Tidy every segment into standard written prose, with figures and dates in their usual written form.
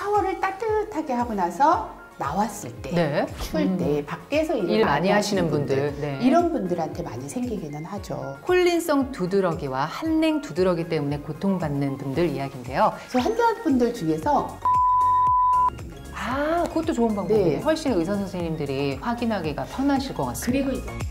샤워를 따뜻하게 하고 나서 나왔을 때, 네. 추울 때 밖에서 일 많이 하시는 분들, 네. 이런 분들한테 많이 생기기는 하죠. 콜린성 두드러기와 한랭 두드러기 때문에 고통받는 분들 이야기인데요. 그래서 환자분들 중에서 그것도 좋은 방법이에요. 네. 훨씬 의사 선생님들이 확인하기가 편하실 것 같습니다. 그리고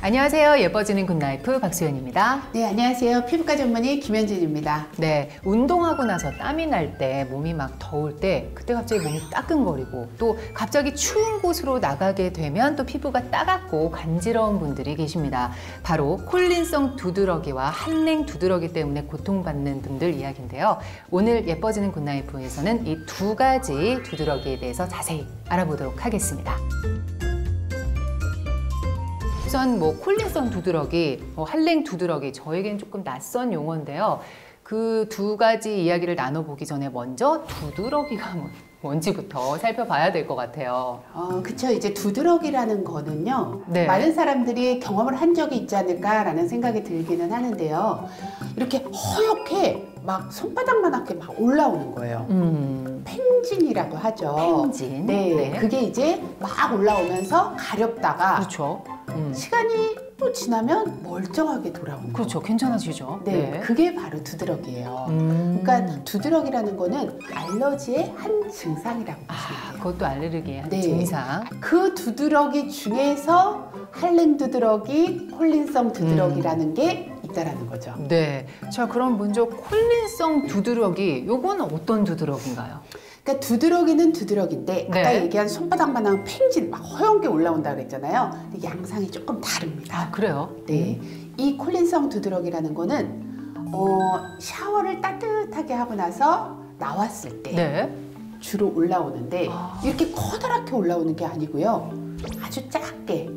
안녕하세요. 예뻐지는 굿라이프 박수연입니다. 네, 안녕하세요. 피부과 전문의 김현진입니다. 네, 운동하고 나서 땀이 날 때, 몸이 막 더울 때 그때 갑자기 몸이 따끔거리고 또 갑자기 추운 곳으로 나가게 되면 또 피부가 따갑고 간지러운 분들이 계십니다. 바로 콜린성 두드러기와 한랭 두드러기 때문에 고통받는 분들 이야기인데요. 오늘 예뻐지는 굿라이프에서는 이 두 가지 두드러기에 대해서 자세히 알아보도록 하겠습니다. 우선 콜린성 두드러기, 한랭 두드러기, 저에겐 조금 낯선 용어인데요. 그 두 가지 이야기를 나눠보기 전에 먼저 두드러기가 뭔지부터 살펴봐야 될 것 같아요. 그쵸. 이제 두드러기라는 거는요. 네. 많은 사람들이 경험을 한 적이 있지 않을까라는 생각이 들기는 하는데요. 이렇게 허옇게 막 손바닥만하게 막 올라오는 거예요. 팽진이라고 하죠. 팽진. 네, 네. 그게 이제 막 올라오면서 가렵다가 그렇죠. 시간이 또 지나면 멀쩡하게 돌아오는 그렇죠. 거예요. 괜찮아지죠. 네, 그게 바로 두드러기예요. 그러니까 두드러기라는 거는 알러지의 한 증상이라고 보시면 돼요. 그것도 알레르기의 한 네. 증상. 그 두드러기 중에서 한랭 두드러기, 콜린성 두드러기라는 게 있다라는 거죠. 네. 자, 그럼 먼저 콜린성 두드러기, 요건 어떤 두드러기인가요? 그러니까 두드러기는 두드러기인데 네. 아까 얘기한 손바닥만한 팽진 막 허연 게 올라온다 그랬잖아요. 근데 양상이 조금 다릅니다. 그래요? 네, 이 콜린성 두드러기라는 거는 샤워를 따뜻하게 하고 나서 나왔을 때 네. 주로 올라오는데 이렇게 커다랗게 올라오는 게 아니고요. 아주 작게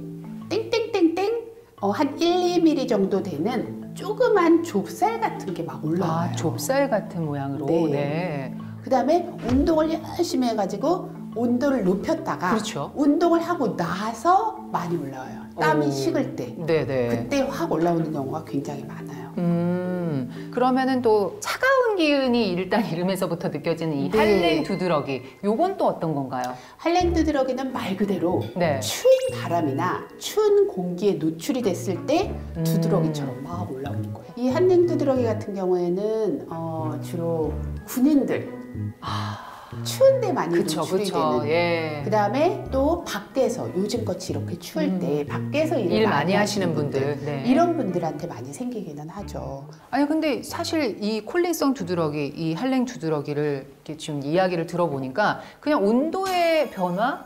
땡땡땡땡 한 1, 2mm 정도 되는 조그만 좁쌀 같은 게 막 올라와요. 좁쌀 같은 모양으로. 네. 네. 그 다음에 운동을 열심히 해가지고 온도를 높였다가 그렇죠. 운동을 하고 나서 많이 올라와요. 땀이 식을 때. 네네. 그때 확 올라오는 경우가 굉장히 많아요. 그러면은 또 차가운 기운이 일단 이름에서부터 느껴지는 이 네. 한랭 두드러기, 요건 또 어떤 건가요? 한랭 두드러기는 말 그대로 네. 추운 바람이나 추운 공기에 노출이 됐을 때 두드러기처럼 막 올라오는 거예요. 이 한랭 두드러기 같은 경우에는 주로 군인들 추운 데 많이 노출이 되는. 예. 그 다음에 또 밖에서 요즘같이 이렇게 추울 때 밖에서 일 많이 하시는 분들. 네. 이런 분들한테 많이 생기기는 하죠. 아니 근데 사실 이 콜린성 두드러기, 이 한랭 두드러기를 이렇게 지금 이야기를 들어보니까 그냥 온도의 변화?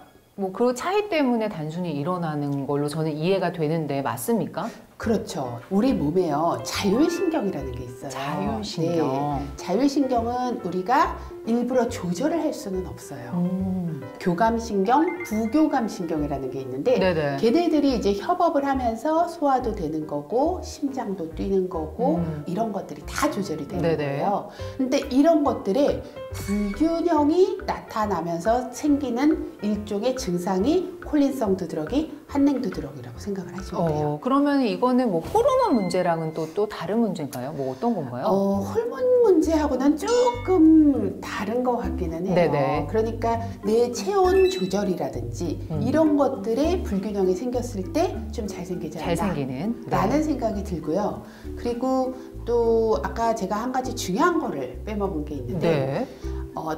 그 차이 때문에 단순히 일어나는 걸로 저는 이해가 되는데 맞습니까? 그렇죠. 우리 몸에요, 자율신경이라는 게 있어요. 자율신경. 네. 자율신경은 우리가 일부러 조절을 할 수는 없어요. 교감신경, 부교감신경이라는 게 있는데 네네. 걔네들이 이제 협업을 하면서 소화도 되는 거고 심장도 뛰는 거고 이런 것들이 다 조절이 되는 네네. 거예요. 근데 이런 것들의 불균형이 나타나면서 생기는 일종의 증상이 콜린성 두드러기, 한랭 두드러기라고 생각을 하시면 돼요. 그러면 이거는 호르몬 문제랑은 또 다른 문제인가요? 어떤 건가요? 호르몬 문제하고는 조금 다른 것 같기는 해요. 네네. 그러니까 내 체온 조절이라든지 이런 것들의 불균형이 생겼을 때 좀 잘 생기지 않나 생기는 라는 생각이 들고요. 그리고 또 아까 제가 한 가지 중요한 거를 빼먹은 게 있는데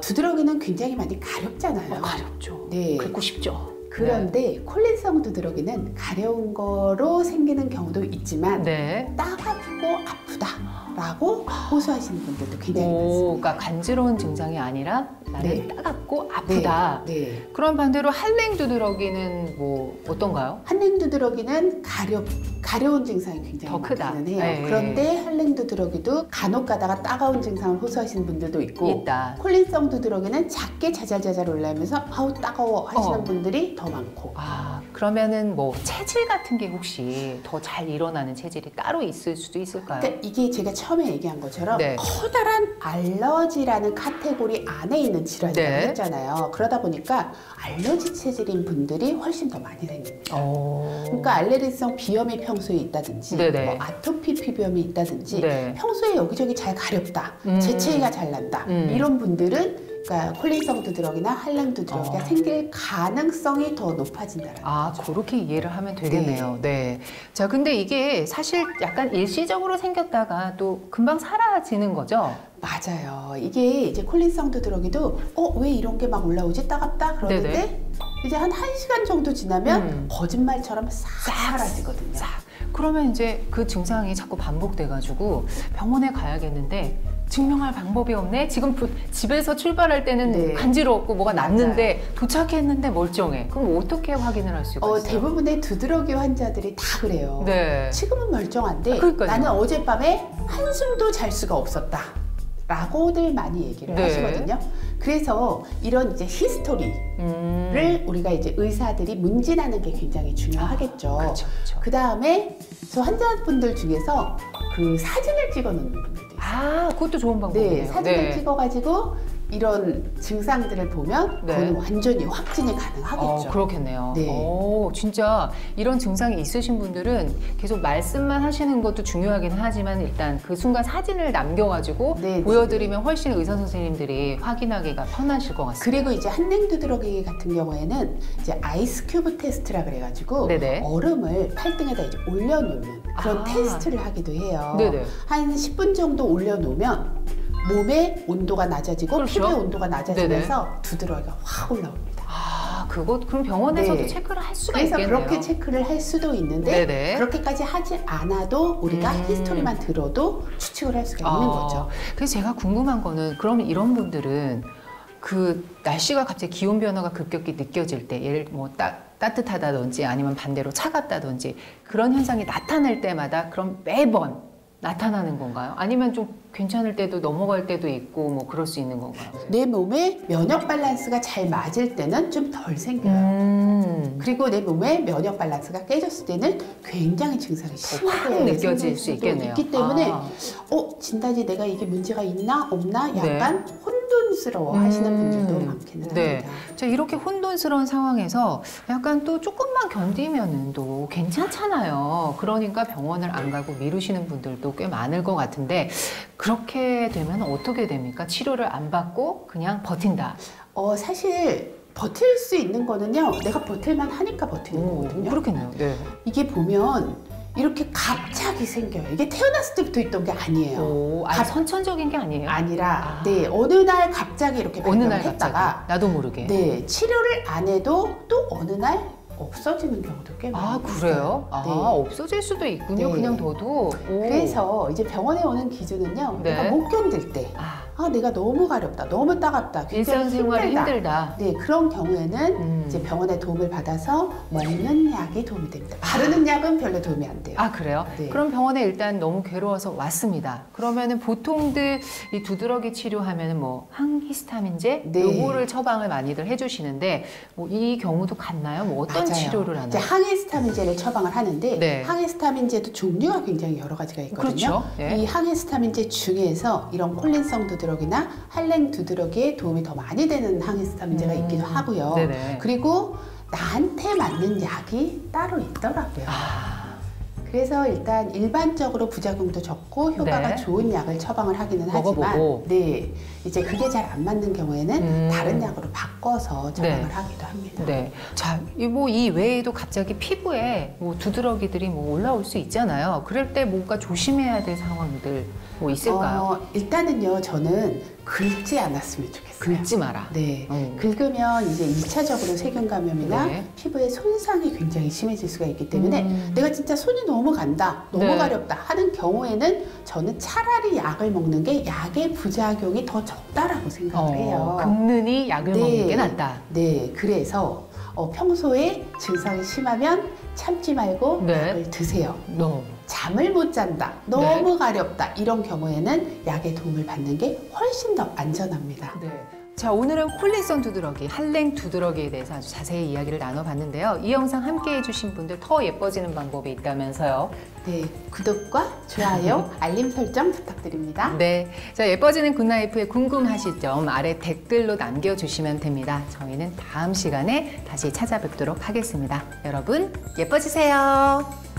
두드러기는 굉장히 많이 가렵잖아요. 가렵죠. 네. 긁고 싶죠. 그런데 콜린성 두드러기는 가려운 거로 생기는 경우도 있지만 따갑고 아프다라고 호소하시는 분들도 굉장히 많습니다. 그러니까 간지러운 증상이 아니라 나는 따갑고 아프다. 네. 그럼 반대로 한랭 두드러기는 어떤가요? 한랭 두드러기는 가려운 증상이 굉장히 더 크다. 많기는 해요. 네. 그런데 한랭 두드러기도 간혹 가다가 따가운 증상을 호소하시는 분들도 있고 있다. 콜린성 두드러기는 작게 자잘자잘 올라오면서 아우 따가워 하시는 분들이 더 많고. 그러면은 체질 같은 게 혹시 더 잘 일어나는 체질이 따로 있을 수도 있을까요? 그러니까 이게 제가 처음에 얘기한 것처럼 네. 커다란 알러지라는 카테고리 안에 있는 질환이라고 네. 했잖아요. 그러다 보니까 알러지 체질인 분들이 훨씬 더 많이 생깁니다. 그러니까 알레르기성 비염이 평소에 있다든지 네네. 뭐 아토피 피부염이 있다든지 네. 평소에 여기저기 잘 가렵다, 재채기가 잘 난다 이런 분들은 그러니까 콜린성 두드러기나 한랭 두드러기가 생길 가능성이 더 높아진다는 거죠. 그렇게 이해를 하면 되겠네요. 네. 자, 근데 이게 사실 약간 일시적으로 생겼다가 또 금방 사라지는 거죠? 맞아요. 이게 이제 콜린성 두드러기도 왜 이런 게 막 올라오지? 따갑다? 그러는데 네네. 이제 한 1시간 정도 지나면 거짓말처럼 싹 사라지거든요. 그러면 이제 그 증상이 자꾸 반복돼가지고 병원에 가야겠는데 증명할 방법이 없네? 지금 집에서 출발할 때는 네. 간지럽고 뭐가 났는데 도착했는데 멀쩡해. 그럼 어떻게 확인을 할 수가 있어요? 대부분의 두드러기 환자들이 다 그래요. 네. 지금은 멀쩡한데 그러니까요. 나는 어젯밤에 한숨도 잘 수가 없었다. 라고들 많이 얘기를 네. 하시거든요. 그래서 이런 이제 히스토리를 우리가 이제 의사들이 문진하는 게 굉장히 중요하겠죠. 그렇죠. 그 다음에 저 환자분들 중에서 그 사진을 찍어 놓는 분들도 있어요. 그것도 좋은 방법이에요. 네, 사진을 찍어가지고 이런 증상들을 보면 네. 그거는 완전히 확진이 가능하겠죠. 그렇겠네요. 네. 진짜 이런 증상이 있으신 분들은 계속 말씀만 하시는 것도 중요하긴 하지만 일단 그 순간 사진을 남겨가지고 네, 보여드리면 훨씬 의사 선생님들이 확인하기가 편하실 것 같습니다. 그리고 이제 한냉 두드러기 같은 경우에는 이제 아이스 큐브 테스트라 그래가지고 네네. 얼음을 팔등에다 이제 올려놓는 그런 테스트를 하기도 해요. 네네. 한 10분 정도 올려놓으면 몸의 온도가 낮아지고 그렇죠. 피부의 온도가 낮아지면서 두드러기가 확 올라옵니다. 그럼 병원에서도 네. 체크를 할 수가 그래서 있겠네요. 그렇게 체크를 할 수도 있는데 네네. 그렇게까지 하지 않아도 우리가 히스토리만 들어도 추측을 할 수가 있는 거죠. 그래서 제가 궁금한 거는 그럼 이런 분들은 그 날씨가 갑자기 기온 변화가 급격히 느껴질 때 예를 뭐 따뜻하다든지 아니면 반대로 차갑다든지 그런 현상이 나타날 때마다 그럼 매번 나타나는 건가요? 아니면 좀 괜찮을 때도 넘어갈 때도 있고 뭐 그럴 수 있는 건가요? 내 몸에 면역 밸런스가 잘 맞을 때는 좀 덜 생겨요. 그리고 내 몸에 면역 밸런스가 깨졌을 때는 굉장히 증상이 심하게 느껴질 수 있겠네요. 있기 때문에 진단지 내가 이게 문제가 있나 없나 약간 혼돈스러워 하시는 분들도 많기는 합니다. 자, 이렇게 혼돈스러운 상황에서 약간 또 조금만 견디면은 또 괜찮잖아요. 그러니까 병원을 안 가고 미루시는 분들도 꽤 많을 것 같은데 그렇게 되면 어떻게 됩니까? 치료를 안 받고 그냥 버틴다. 사실 버틸 수 있는 거는요. 내가 버틸만 하니까 버티는 거거든요. 그렇겠네요. 네. 이게 보면 이렇게 갑자기 생겨요. 이게 태어났을 때부터 있던 게 아니에요. 선천적인 게 아니에요? 아니라 네, 어느 날 갑자기 이렇게 발견했다가 나도 모르게 네, 치료를 안 해도 또 어느 날 없어지는 경우도 꽤 많아요. 그래요? 네. 없어질 수도 있군요. 네. 그냥 둬도. 그래서 이제 병원에 오는 기준은요. 네. 내가 못 견딜 때 내가 너무 가렵다, 너무 따갑다, 일상생활이 힘들다. 네, 그런 경우에는 이제 병원의 도움을 받아서 먹는 약이 도움이 됩니다. 바르는 약은 별로 도움이 안 돼요. 그래요? 네. 그럼 병원에 일단 너무 괴로워서 왔습니다. 그러면은 보통들 이 두드러기 치료하면은 뭐 항히스타민제 네. 요거를 처방을 많이들 해주시는데 뭐 이 경우도 같나요? 뭐 어떤 맞아요. 치료를 하나요? 이제 항히스타민제를 처방을 하는데 네. 항히스타민제도 종류가 굉장히 여러 가지가 있거든요. 그렇죠. 네. 이 항히스타민제 중에서 이런 콜린성 두드러기나 한랭 두드러기에 도움이 더 많이 되는 항히스타민제가 있기도 하고요. 네네. 그리고 나한테 맞는 약이 따로 있더라고요. 그래서 일단 일반적으로 부작용도 적고 효과가 네. 좋은 약을 처방을 하기는 먹어보고. 하지만 네, 이제 그게 잘 안 맞는 경우에는 다른 약으로 바꿔서 처방을 네. 하기도 합니다. 네. 자, 이 외에도 갑자기 피부에 뭐 두드러기들이 뭐 올라올 수 있잖아요. 그럴 때 뭔가 조심해야 될 상황들 뭐 있을까요? 일단은요, 저는 긁지 않았으면 좋겠어요. 긁지 마라. 네. 긁으면 이제 2차적으로 세균 감염이나 네. 피부에 손상이 굉장히 심해질 수가 있기 때문에 내가 진짜 손이 너무 간다, 너무 네. 가렵다 하는 경우에는 저는 차라리 약을 먹는 게 약의 부작용이 더 적다라고 생각을 해요. 긁느니 약을 먹는 게 낫다. 네. 그래서 평소에 증상이 심하면 참지 말고 네. 약을 드세요. 너무. 잠을 못 잔다, 너무 가렵다 이런 경우에는 약의 도움을 받는 게 훨씬 더 안전합니다. 네. 자, 오늘은 콜린성 두드러기, 한랭 두드러기에 대해서 아주 자세히 이야기를 나눠봤는데요. 이 영상 함께 해주신 분들 더 예뻐지는 방법이 있다면서요? 네, 구독과 좋아요, 알림 설정 부탁드립니다. 네, 자, 예뻐지는 굿라이프에 궁금하실 점 아래 댓글로 남겨주시면 됩니다. 저희는 다음 시간에 다시 찾아뵙도록 하겠습니다. 여러분, 예뻐지세요.